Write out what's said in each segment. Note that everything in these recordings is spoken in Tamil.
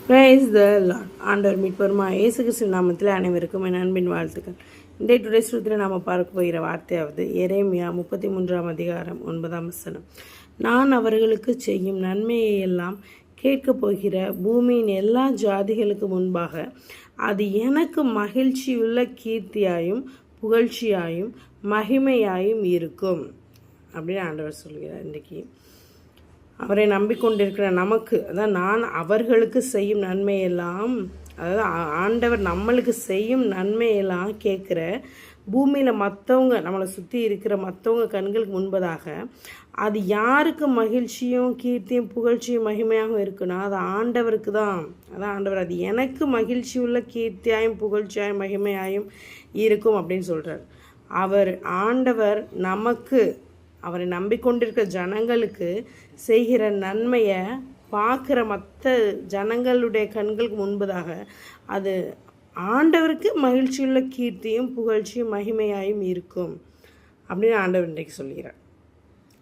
Praise the Lord. ஆண்டவர் மீட்பருமா இயேசு கிறிஸ்து நாமத்தில் அனைவருக்கும் என் அன்பின் வாழ்த்துக்கள். இன்றைய டுடே ஸ்ருதியில் நாம் பார்க்க போகிற வார்த்தையாவது எரேமியா 33 நான் அவர்களுக்கு செய்யும் நன்மையை எல்லாம் கேட்கப் போகிற பூமியின் எல்லா ஜாதிகளுக்கு முன்பாக அது எனக்கு மகிழ்ச்சியுள்ள கீர்த்தியாயும் புகழ்ச்சியாயும் மகிமையாயும் இருக்கும் அப்படின்னு ஆண்டவர் சொல்கிறார். இன்றைக்கி அவரை நம்பிக்கொண்டிருக்கிற நமக்கு, அதான் நான் அவர்களுக்கு செய்யும் நன்மையெல்லாம், அதாவது ஆண்டவர் நம்மளுக்கு செய்யும் நன்மையெல்லாம் கேட்குற பூமியில் மற்றவங்க நம்மளை சுற்றி இருக்கிற மற்றவங்க கண்களுக்கு முன்பதாக அது யாருக்கு மகிழ்ச்சியும் கீர்த்தியும் புகழ்ச்சியும் மகிமையாகவும் இருக்குன்னா அது ஆண்டவருக்கு தான். அதான் ஆண்டவர் அது எனக்கு மகிழ்ச்சி உள்ள கீர்த்தியாயும் புகழ்ச்சியாயும் மகிமையாயும் இருக்கும் அப்படின்னு சொல்கிறார். ஆண்டவர் நமக்கு, அவரை நம்பிக்கொண்டிருக்கிற ஜனங்களுக்கு செய்கிற நன்மையை பார்க்குற மற்ற ஜனங்களுடைய கண்களுக்கு முன்பதாக அது ஆண்டவருக்கு மகிழ்ச்சியுள்ள கீர்த்தியும் புகழ்ச்சியும் மகிமையாயும் இருக்கும் அப்படின்னு ஆண்டவர் இன்றைக்கு சொல்கிறார்.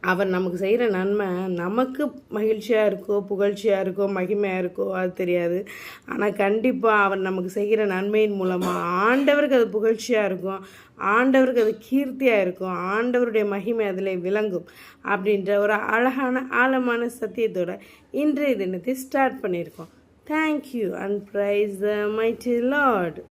அவர் நமக்கு செய்கிற நன்மை நமக்கு மகிழ்ச்சியாக இருக்கோ புகழ்ச்சியாக இருக்கோ மகிமையாக இருக்கோ அது தெரியாது. ஆனால் கண்டிப்பாக அவர் நமக்கு செய்கிற நன்மையின் மூலமாக ஆண்டவருக்கு அது புகழ்ச்சியாக இருக்கும், ஆண்டவருக்கு அது கீர்த்தியாக இருக்கும், ஆண்டவருடைய மகிமை அதில் விளங்கும் அப்படின்ற ஒரு அழகான ஆழமான சத்தியத்தோட இன்றைய தினத்தை ஸ்டார்ட் பண்ணியிருக்கோம். Thank you and praise the mighty Lord.